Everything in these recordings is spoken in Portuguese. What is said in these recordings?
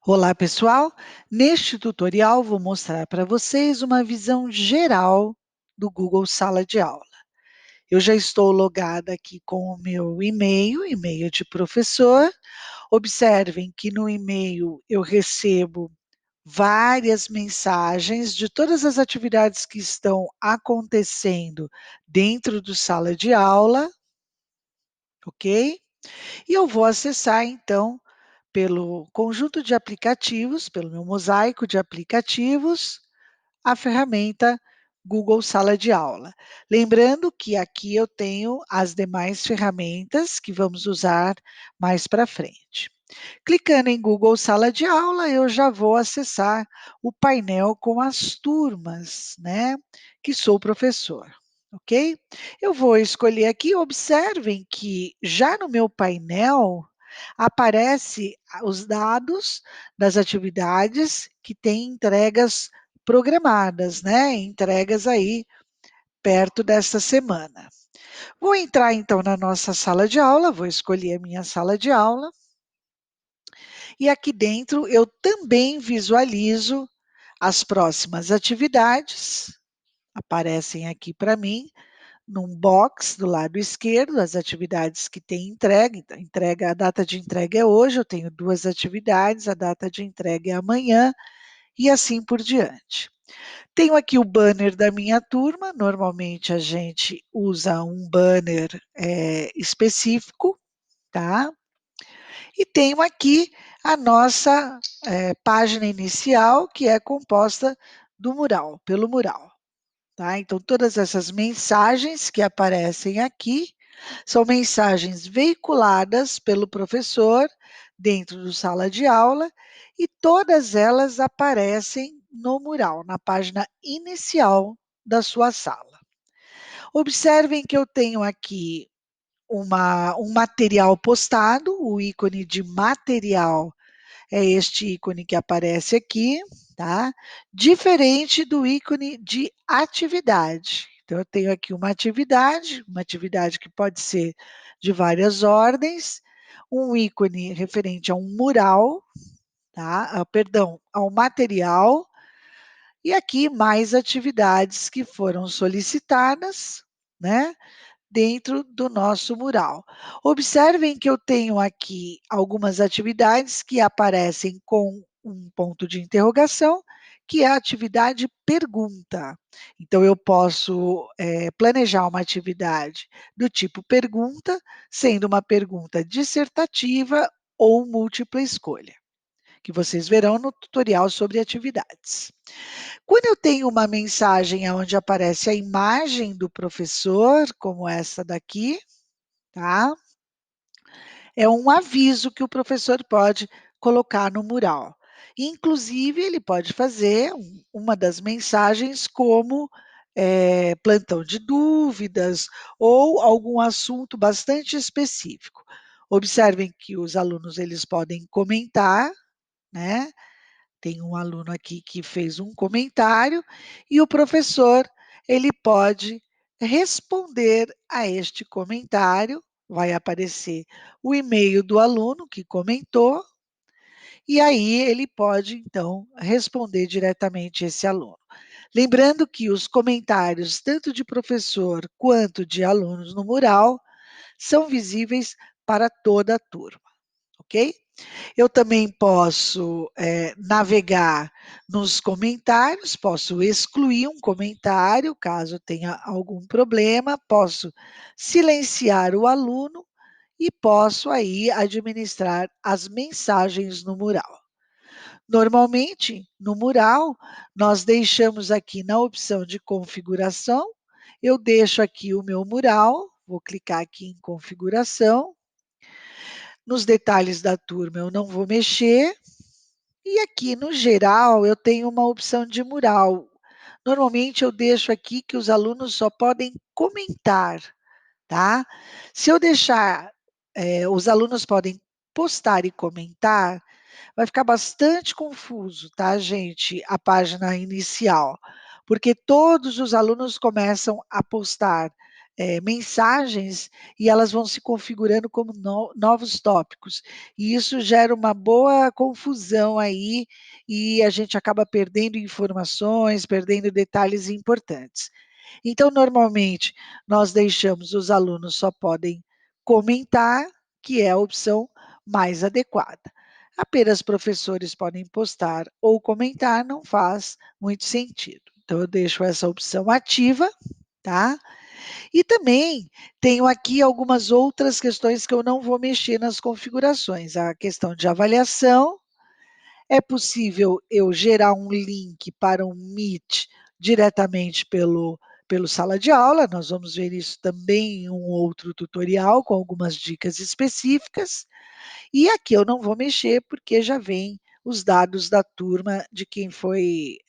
Olá, pessoal! Neste tutorial, vou mostrar para vocês uma visão geral do Google Sala de Aula. Eu já estou logada aqui com o meu e-mail de professor. Observem que no e-mail eu recebo várias mensagens de todas as atividades que estão acontecendo dentro do Sala de Aula, ok? E eu vou acessar, então, pelo conjunto de aplicativos, pelo meu mosaico de aplicativos, a ferramenta Google Sala de Aula. Lembrando que aqui eu tenho as demais ferramentas que vamos usar mais para frente. Clicando em Google Sala de Aula, eu já vou acessar o painel com as turmas, né? Que sou professor, ok? Eu vou escolher aqui, observem que já no meu painel aparece os dados das atividades que têm entregas programadas, né? Entregas aí perto desta semana. Vou entrar então na nossa sala de aula, vou escolher a minha sala de aula. E aqui dentro eu também visualizo as próximas atividades, aparecem aqui para mim, num box do lado esquerdo, as atividades que têm entrega. Então, a data de entrega é hoje, eu tenho 2 atividades, a data de entrega é amanhã, e assim por diante. Tenho aqui o banner da minha turma, normalmente a gente usa um banner específico, tá? E tenho aqui a nossa página inicial, que é composta do mural, pelo mural. Tá? Então, todas essas mensagens que aparecem aqui são mensagens veiculadas pelo professor dentro do sala de aula e todas elas aparecem no mural, na página inicial da sua sala. Observem que eu tenho aqui um material postado, o ícone de material é este ícone que aparece aqui, tá? Diferente do ícone de atividade. Então, eu tenho aqui uma atividade que pode ser de várias ordens, um ícone referente a um mural, tá? Perdão, ao material, e aqui mais atividades que foram solicitadas, né? Dentro do nosso mural. Observem que eu tenho aqui algumas atividades que aparecem com um ponto de interrogação, que é a atividade pergunta. Então, eu posso planejar uma atividade do tipo pergunta, sendo uma pergunta dissertativa ou múltipla escolha, que vocês verão no tutorial sobre atividades. Quando eu tenho uma mensagem onde aparece a imagem do professor, como essa daqui, tá? É um aviso que o professor pode colocar no mural. Inclusive, ele pode fazer uma das mensagens como plantão de dúvidas ou algum assunto bastante específico. Observem que os alunos eles podem comentar, né? Tem um aluno aqui que fez um comentário e o professor, ele pode responder a este comentário, vai aparecer o e-mail do aluno que comentou, e aí ele pode, então, responder diretamente esse aluno. Lembrando que os comentários, tanto de professor quanto de alunos no mural, são visíveis para toda a turma, ok? Eu também posso navegar nos comentários, posso excluir um comentário, caso tenha algum problema, posso silenciar o aluno e posso aí administrar as mensagens no mural. Normalmente, no mural, nós deixamos aqui na opção de configuração, eu deixo aqui o meu mural, vou clicar aqui em configuração, nos detalhes da turma eu não vou mexer, e aqui no geral eu tenho uma opção de mural. Normalmente eu deixo aqui que os alunos só podem comentar, tá? Se eu deixar, os alunos podem postar e comentar, vai ficar bastante confuso, tá, gente? A página inicial, porque todos os alunos começam a postar mensagens e elas vão se configurando como novos tópicos. E isso gera uma boa confusão aí e a gente acaba perdendo informações, perdendo detalhes importantes. Então, normalmente, nós deixamos os alunos só podem comentar, que é a opção mais adequada. Apenas professores podem postar ou comentar, não faz muito sentido. Então, eu deixo essa opção ativa, tá? E também tenho aqui algumas outras questões que eu não vou mexer nas configurações. A questão de avaliação, é possível eu gerar um link para um Meet diretamente pelo sala de aula, nós vamos ver isso também em um outro tutorial com algumas dicas específicas. E aqui eu não vou mexer porque já vem os dados da turma de quem foi,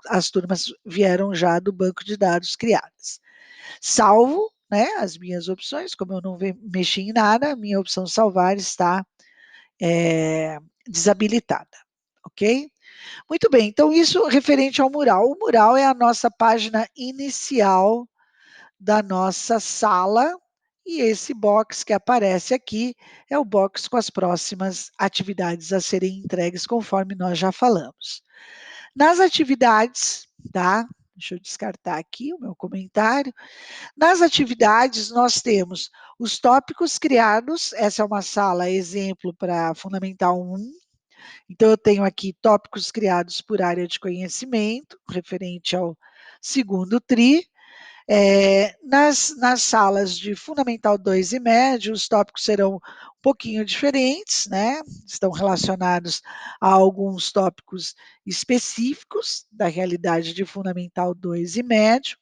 as turmas vieram já do banco de dados criadas. Salvo, né, as minhas opções, como eu não mexi em nada, a minha opção salvar está desabilitada, ok? Muito bem, então isso referente ao mural. O mural é a nossa página inicial da nossa sala e esse box que aparece aqui é o box com as próximas atividades a serem entregues, conforme nós já falamos. Nas atividades, tá? Deixa eu descartar aqui o meu comentário. Nas atividades, nós temos os tópicos criados, essa é uma sala exemplo para Fundamental 1, então eu tenho aqui tópicos criados por área de conhecimento, referente ao segundo TRI. Nas salas de Fundamental 2 e médio, os tópicos serão um pouquinho diferentes, né? Estão relacionados a alguns tópicos específicos da realidade de Fundamental 2 e médio.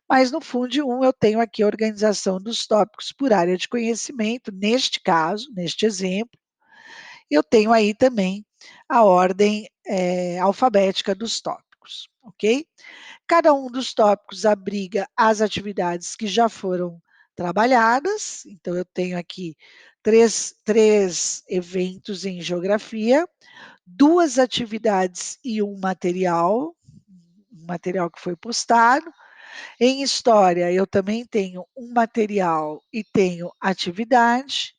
Mas no Fundo 1 eu tenho aqui a organização dos tópicos por área de conhecimento, neste caso, neste exemplo, eu tenho aí também a ordem alfabética dos tópicos, ok? Cada um dos tópicos abriga as atividades que já foram trabalhadas, então eu tenho aqui três eventos em geografia, duas atividades e um material que foi postado. Em história, eu também tenho um material e tenho atividade.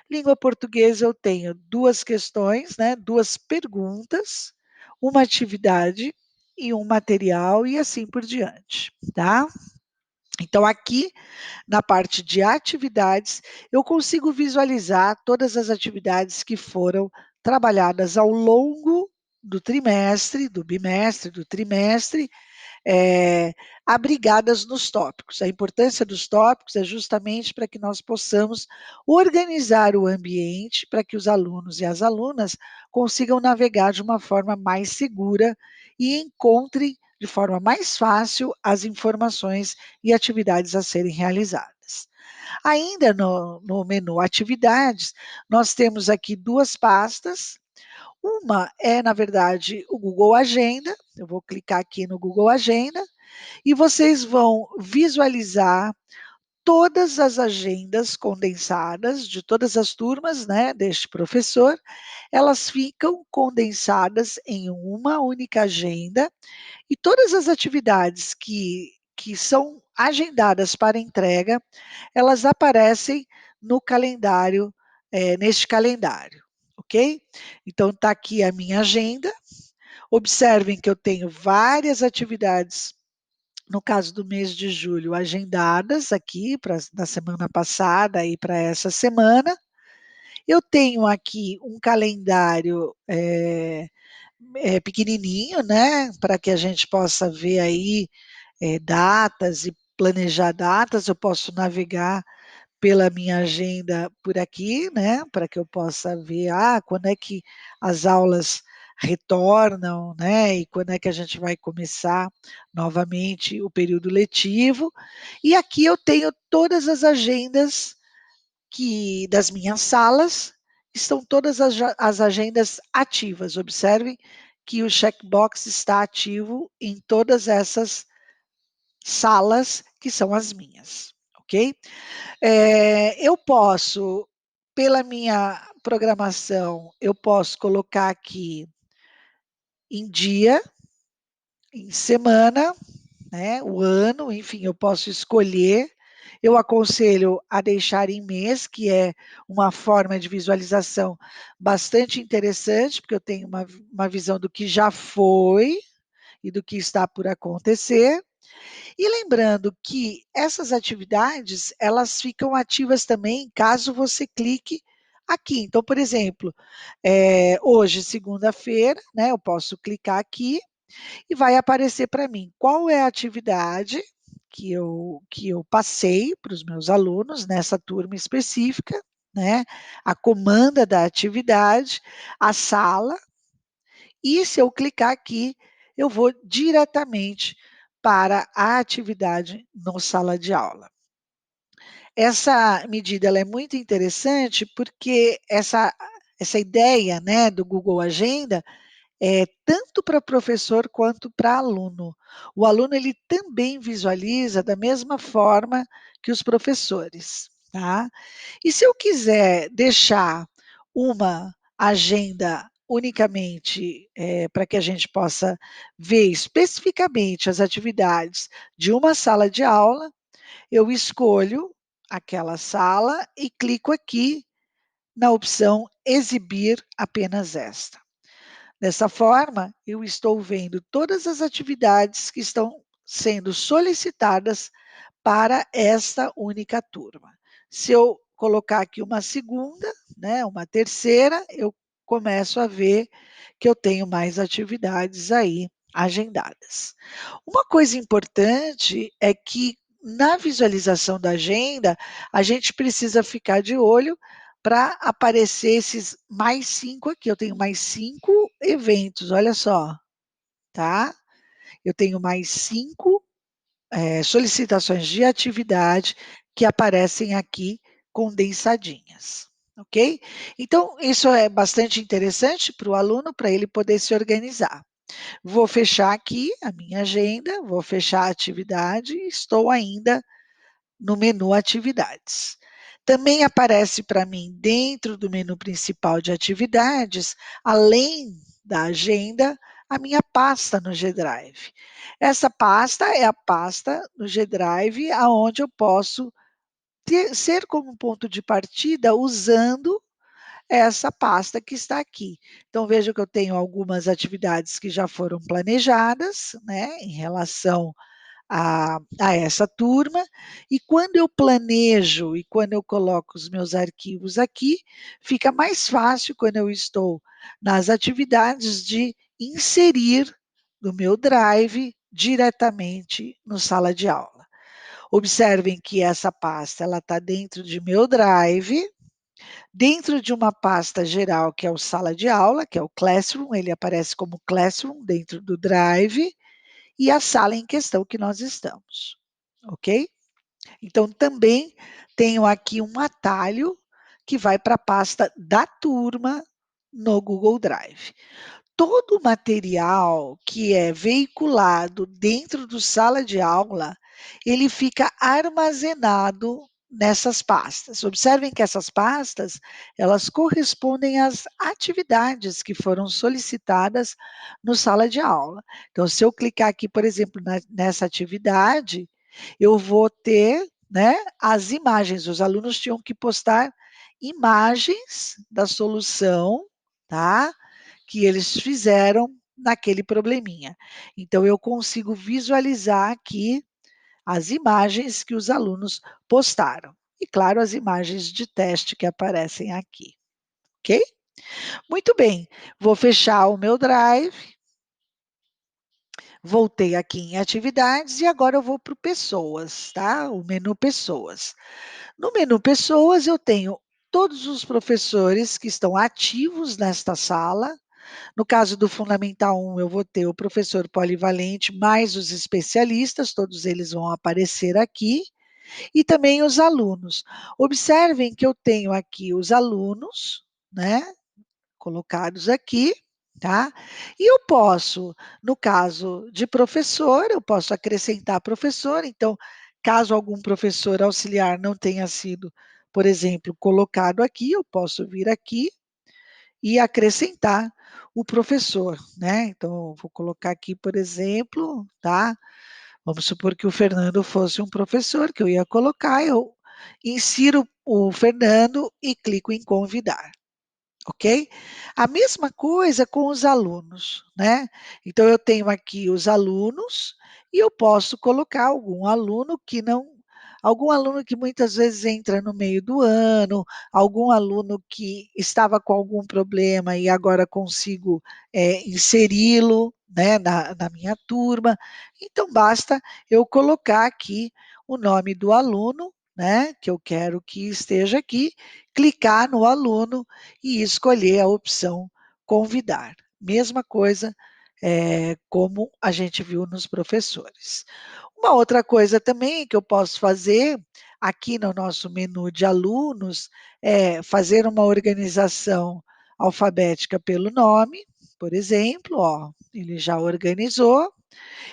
Língua portuguesa, eu tenho duas questões, né, duas perguntas, uma atividade e um material, e assim por diante, tá? Então, aqui na parte de atividades, eu consigo visualizar todas as atividades que foram trabalhadas ao longo do trimestre, do bimestre, do trimestre, é, abrigadas nos tópicos. A importância dos tópicos é justamente para que nós possamos organizar o ambiente para que os alunos e as alunas consigam navegar de uma forma mais segura e encontrem de forma mais fácil as informações e atividades a serem realizadas. Ainda no menu atividades, nós temos aqui duas pastas. Uma é, na verdade, o Google Agenda. Eu vou clicar aqui no Google Agenda e vocês vão visualizar todas as agendas condensadas de todas as turmas, né, deste professor. Elas ficam condensadas em uma única agenda e todas as atividades que são agendadas para entrega, elas aparecem no calendário, neste calendário, ok? Então, está aqui a minha agenda. Observem que eu tenho várias atividades, no caso do mês de julho, agendadas aqui da semana passada e para essa semana. Eu tenho aqui um calendário pequenininho, né, para que a gente possa ver aí datas e planejar datas. Eu posso navegar pela minha agenda por aqui, né, para que eu possa ver quando é que as aulas retornam, né, e quando é que a gente vai começar novamente o período letivo. E aqui eu tenho todas as agendas das minhas salas, estão todas as agendas ativas. Observem que o checkbox está ativo em todas essas salas que são as minhas, ok? Eu posso, pela minha programação, eu posso colocar aqui em dia, em semana, né, o ano, enfim, eu posso escolher. Eu aconselho a deixar em mês, que é uma forma de visualização bastante interessante, porque eu tenho uma visão do que já foi e do que está por acontecer. E lembrando que essas atividades, elas ficam ativas também caso você clique aqui. Então, por exemplo, hoje, segunda-feira, né, eu posso clicar aqui e vai aparecer para mim qual é a atividade que eu passei para os meus alunos nessa turma específica, né? A comanda da atividade, a sala, e se eu clicar aqui, eu vou diretamente para a atividade no sala de aula. Essa medida ela é muito interessante porque essa ideia, né, do Google Agenda é tanto para professor quanto para aluno. O aluno ele também visualiza da mesma forma que os professores, tá? E se eu quiser deixar uma agenda unicamente para que a gente possa ver especificamente as atividades de uma sala de aula, eu escolho aquela sala e clico aqui na opção exibir apenas esta. Dessa forma, eu estou vendo todas as atividades que estão sendo solicitadas para esta única turma. Se eu colocar aqui uma segunda, né, uma terceira, eu começo a ver que eu tenho mais atividades aí agendadas. Uma coisa importante é que na visualização da agenda, a gente precisa ficar de olho para aparecer esses mais 5 aqui. Eu tenho mais 5 eventos, olha só, tá? Eu tenho mais 5 solicitações de atividade que aparecem aqui condensadinhas, ok? Então, isso é bastante interessante para o aluno, para ele poder se organizar. Vou fechar aqui a minha agenda, vou fechar a atividade e estou ainda no menu atividades. Também aparece para mim dentro do menu principal de atividades, além da agenda, a minha pasta no G Drive. Essa pasta é a pasta no G Drive aonde eu posso ser como ponto de partida usando essa pasta que está aqui. Então veja que eu tenho algumas atividades que já foram planejadas, né, em relação a essa turma, e quando eu planejo e quando eu coloco os meus arquivos aqui, fica mais fácil quando eu estou nas atividades de inserir no meu Drive diretamente no sala de aula. Observem que essa pasta ela está dentro de meu Drive, dentro de uma pasta geral que é o sala de aula, que é o Classroom, ele aparece como Classroom dentro do Drive, e a sala em questão que nós estamos, ok? Então, também tenho aqui um atalho que vai para a pasta da turma no Google Drive. Todo o material que é veiculado dentro do sala de aula, ele fica armazenado nessas pastas. Observem que essas pastas, elas correspondem às atividades que foram solicitadas no sala de aula. Então, se eu clicar aqui, por exemplo, nessa atividade, eu vou ter, né, as imagens. Os alunos tinham que postar imagens da solução, tá? Que eles fizeram naquele probleminha. Então, eu consigo visualizar aqui as imagens que os alunos postaram. E, claro, as imagens de teste que aparecem aqui. Ok? Muito bem. Vou fechar o meu Drive. Voltei aqui em atividades e agora eu vou para o pessoas, tá? O menu pessoas. No menu pessoas, eu tenho todos os professores que estão ativos nesta sala. No caso do Fundamental 1, eu vou ter o professor polivalente mais os especialistas, todos eles vão aparecer aqui, e também os alunos. Observem que eu tenho aqui os alunos, né, colocados aqui, tá? E eu posso, no caso de professor, eu posso acrescentar professor, então, caso algum professor auxiliar não tenha sido, por exemplo, colocado aqui, eu posso vir aqui e acrescentar o professor, né? Então, vou colocar aqui, por exemplo, tá? Vamos supor que o Fernando fosse um professor, que eu ia colocar, eu insiro o Fernando e clico em convidar. Ok? A mesma coisa com os alunos, né? Então, eu tenho aqui os alunos e eu posso colocar algum aluno que muitas vezes entra no meio do ano, algum aluno que estava com algum problema e agora consigo inseri-lo, né, na minha turma. Então, basta eu colocar aqui o nome do aluno, né, que eu quero que esteja aqui, clicar no aluno e escolher a opção convidar. Mesma coisa como a gente viu nos professores. Uma outra coisa também que eu posso fazer aqui no nosso menu de alunos é fazer uma organização alfabética pelo nome, por exemplo, ó, ele já organizou.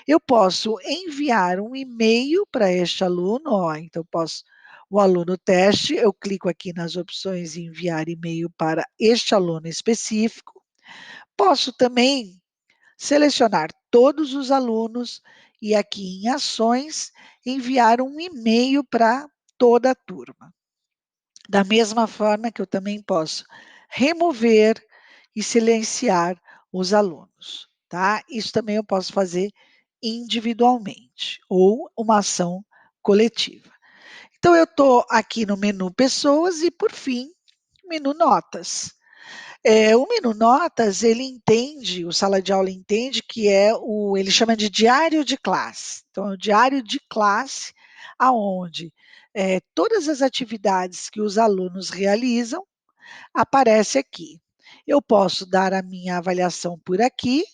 Eu posso enviar um e-mail para este aluno, ó, então posso o aluno teste, eu clico aqui nas opções enviar e-mail para este aluno específico. Posso também selecionar todos os alunos e aqui em ações enviar um e-mail para toda a turma. Da mesma forma que eu também posso remover e silenciar os alunos, tá? Isso também eu posso fazer individualmente ou uma ação coletiva. Então, eu estou aqui no menu Pessoas e, por fim, menu Notas. O menu Notas, ele entende, o Sala de Aula entende que ele chama de diário de classe. Então, é o diário de classe, aonde todas as atividades que os alunos realizam aparece aqui. Eu posso dar a minha avaliação por aqui,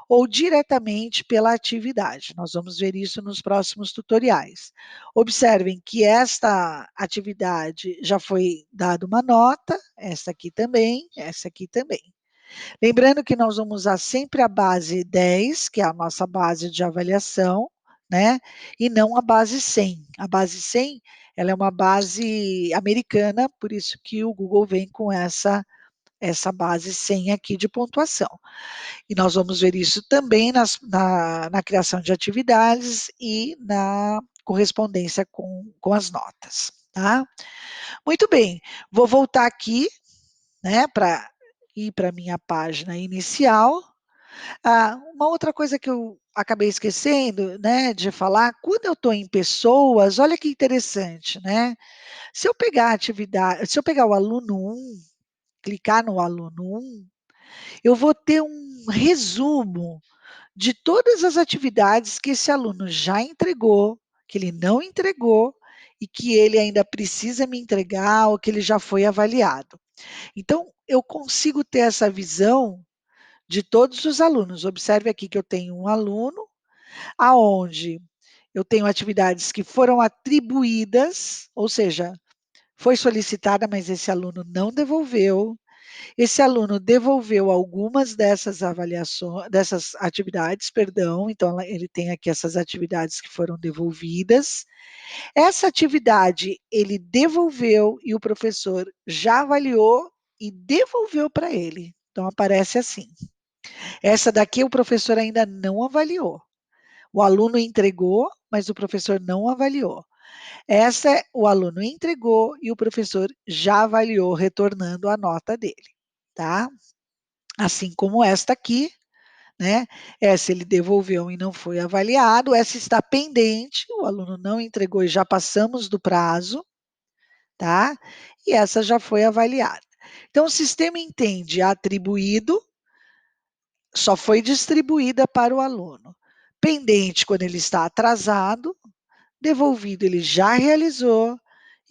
ou diretamente pela atividade. Nós vamos ver isso nos próximos tutoriais. Observem que esta atividade já foi dada uma nota, essa aqui também, essa aqui também. Lembrando que nós vamos usar sempre a base 10, que é a nossa base de avaliação, né? E não a base 100. A base 100, ela é uma base americana, por isso que o Google vem com essa base 100 aqui de pontuação. E nós vamos ver isso também na criação de atividades e na correspondência com as notas. Tá? Muito bem, vou voltar aqui, né, para ir para a minha página inicial. Uma outra coisa que eu acabei esquecendo, né, de falar, quando eu estou em pessoas, olha que interessante, né? Se eu pegar a atividade, se eu pegar o aluno 1, clicar no aluno 1, eu vou ter um resumo de todas as atividades que esse aluno já entregou, que ele não entregou e que ele ainda precisa me entregar ou que ele já foi avaliado. Então, eu consigo ter essa visão de todos os alunos. Observe aqui que eu tenho um aluno aonde eu tenho atividades que foram atribuídas, ou seja, foi solicitada, mas esse aluno não devolveu. Esse aluno devolveu algumas dessas avaliações, dessas atividades, perdão, então ele tem aqui essas atividades que foram devolvidas. Essa atividade ele devolveu e o professor já avaliou e devolveu para ele. Então aparece assim. Essa daqui o professor ainda não avaliou. O aluno entregou, mas o professor não avaliou. Essa o aluno entregou e o professor já avaliou, retornando a nota dele, tá? Assim como esta aqui, né? Essa ele devolveu e não foi avaliado, essa está pendente, o aluno não entregou e já passamos do prazo, tá? E essa já foi avaliada. Então, o sistema entende atribuído, só foi distribuída para o aluno. Pendente, quando ele está atrasado, devolvido, ele já realizou,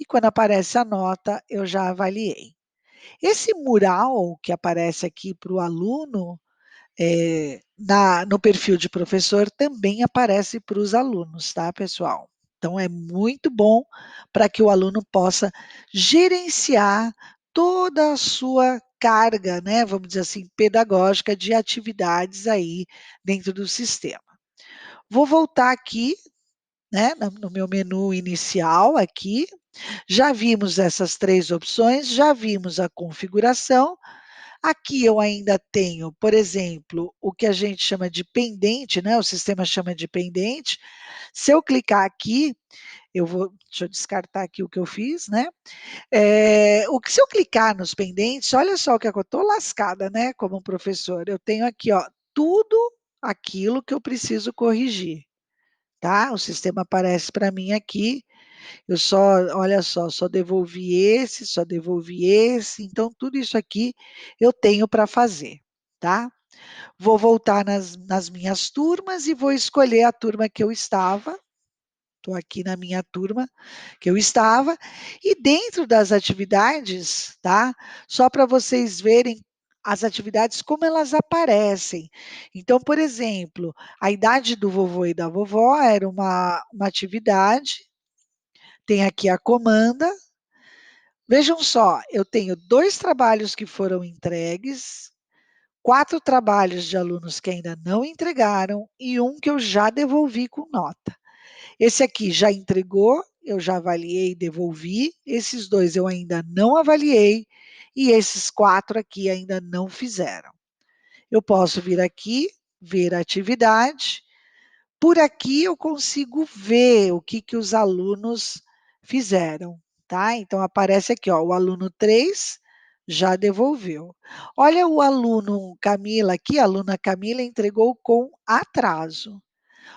e quando aparece a nota, eu já avaliei. Esse mural que aparece aqui para o aluno, no perfil de professor também aparece para os alunos, tá, pessoal? Então, é muito bom para que o aluno possa gerenciar toda a sua carga, né, vamos dizer assim, pedagógica de atividades aí dentro do sistema. Vou voltar aqui, né, no meu menu inicial aqui, já vimos essas três opções, já vimos a configuração, Aqui eu ainda tenho, por exemplo, o que a gente chama de pendente, né? O sistema chama de pendente. Se eu clicar aqui, deixa eu descartar aqui o que eu fiz, né? Se eu clicar nos pendentes, olha só o que eu estou lascada, né? Como professor, eu tenho aqui, ó, tudo aquilo que eu preciso corrigir, tá? O sistema aparece para mim aqui. Olha só só devolvi esse, então tudo isso aqui eu tenho para fazer, tá? Vou voltar nas minhas turmas e vou escolher a turma que eu estava. Estou aqui na minha turma que eu estava, e dentro das atividades, tá? Só para vocês verem as atividades como elas aparecem. Então, por exemplo, a idade do vovô e da vovó era uma atividade, tem aqui a comanda. Vejam só, eu tenho 2 trabalhos que foram entregues, 4 trabalhos de alunos que ainda não entregaram e um que eu já devolvi com nota. Esse aqui já entregou, eu já avaliei e devolvi. Esses 2 eu ainda não avaliei e esses 4 aqui ainda não fizeram. Eu posso vir aqui, ver a atividade. Por aqui eu consigo ver o que os alunos fizeram, tá? Então aparece aqui, ó, o aluno 3 já devolveu. Olha o aluno Camila aqui, a aluna Camila entregou com atraso.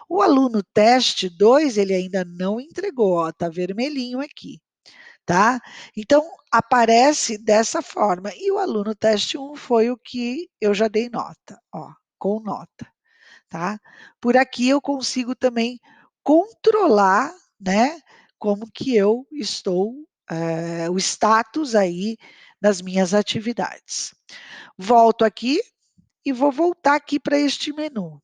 O aluno teste 2 ele ainda não entregou, ó, tá vermelhinho aqui, tá? Então, aparece dessa forma. E o aluno teste 1 foi o que eu já dei nota, ó, com nota, tá? Por aqui eu consigo também controlar, né, como que eu estou, o status aí das minhas atividades. Volto aqui e vou voltar aqui para este menu.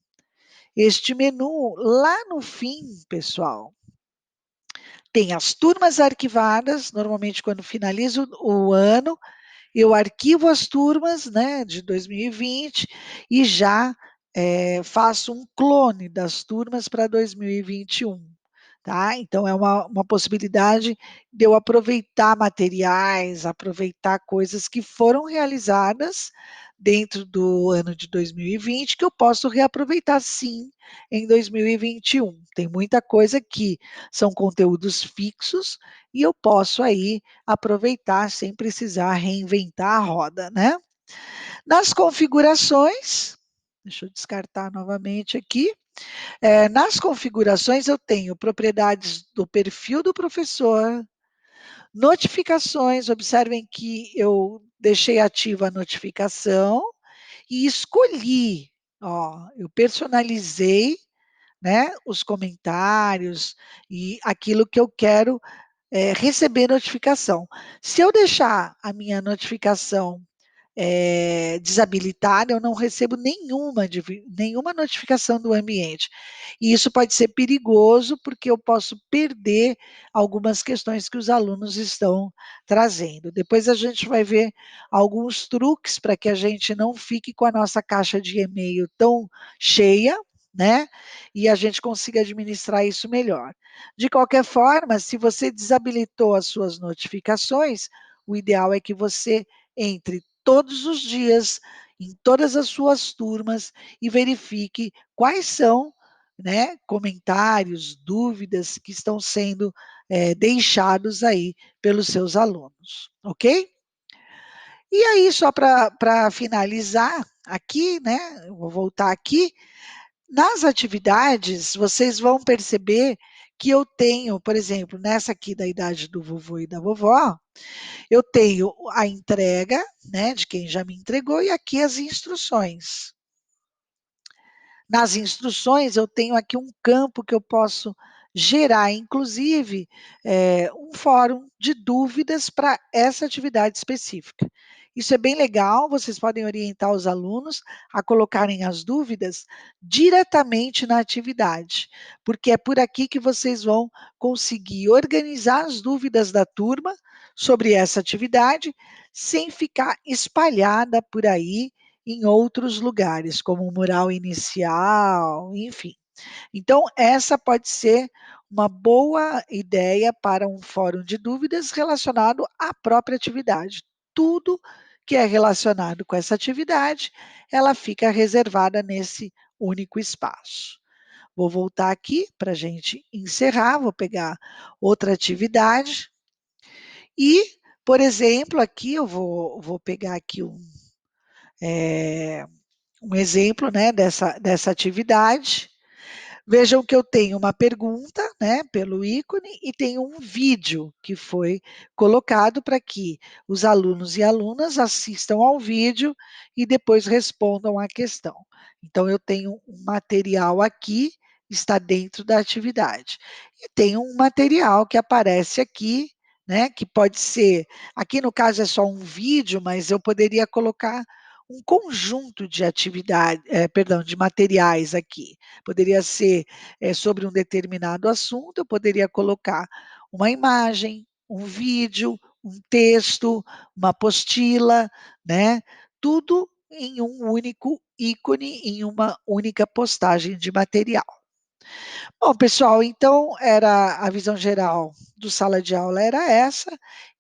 Este menu, lá no fim, pessoal, tem as turmas arquivadas. Normalmente, quando finalizo o ano, eu arquivo as turmas, né, de 2020 e já faço um clone das turmas para 2021. Tá? Então, é uma possibilidade de eu aproveitar materiais, aproveitar coisas que foram realizadas dentro do ano de 2020, que eu posso reaproveitar sim em 2021. Tem muita coisa que são conteúdos fixos e eu posso aí aproveitar sem precisar reinventar a roda, né? Nas configurações, deixa eu descartar novamente aqui. Nas configurações eu tenho propriedades do perfil do professor, notificações, observem que eu deixei ativa a notificação e escolhi, ó, eu personalizei, né, os comentários e aquilo que eu quero receber notificação. Se eu deixar a minha notificação desabilitada, eu não recebo nenhuma notificação do ambiente. E isso pode ser perigoso, porque eu posso perder algumas questões que os alunos estão trazendo. Depois a gente vai ver alguns truques para que a gente não fique com a nossa caixa de e-mail tão cheia, né? E a gente consiga administrar isso melhor. De qualquer forma, se você desabilitou as suas notificações, o ideal é que você entre todos os dias, em todas as suas turmas, e verifique quais são, né, comentários, dúvidas que estão sendo deixados aí pelos seus alunos, ok? E aí, só para finalizar aqui, né, eu vou voltar aqui, nas atividades, vocês vão perceber que eu tenho, por exemplo, nessa aqui da idade do vovô e da vovó, eu tenho a entrega, né, de quem já me entregou, e aqui as instruções. Nas instruções, eu tenho aqui um campo que eu posso gerar, inclusive, um fórum de dúvidas para essa atividade específica. Isso é bem legal, vocês podem orientar os alunos a colocarem as dúvidas diretamente na atividade, porque é por aqui que vocês vão conseguir organizar as dúvidas da turma sobre essa atividade, sem ficar espalhada por aí em outros lugares, como o mural inicial, enfim. Então, essa pode ser uma boa ideia para um fórum de dúvidas relacionado à própria atividade. Tudo que é relacionado com essa atividade, ela fica reservada nesse único espaço. Vou voltar aqui para a gente encerrar, vou pegar outra atividade e, por exemplo, aqui eu vou pegar aqui um exemplo, né, dessa atividade. Vejam que eu tenho uma pergunta, né, pelo ícone e tenho um vídeo que foi colocado para que os alunos e alunas assistam ao vídeo e depois respondam à questão. Então, eu tenho um material aqui, está dentro da atividade. E tenho um material que aparece aqui, né, que pode ser, aqui no caso é só um vídeo, mas eu poderia colocar um conjunto de atividade, perdão, de materiais aqui. Poderia ser sobre um determinado assunto, eu poderia colocar uma imagem, um vídeo, um texto, uma apostila, né? Tudo em um único ícone, em uma única postagem de material. Bom, pessoal, então era a visão geral do sala de aula era essa,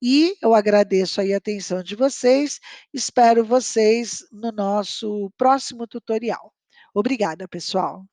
e eu agradeço aí a atenção de vocês, espero vocês no nosso próximo tutorial. Obrigada, pessoal.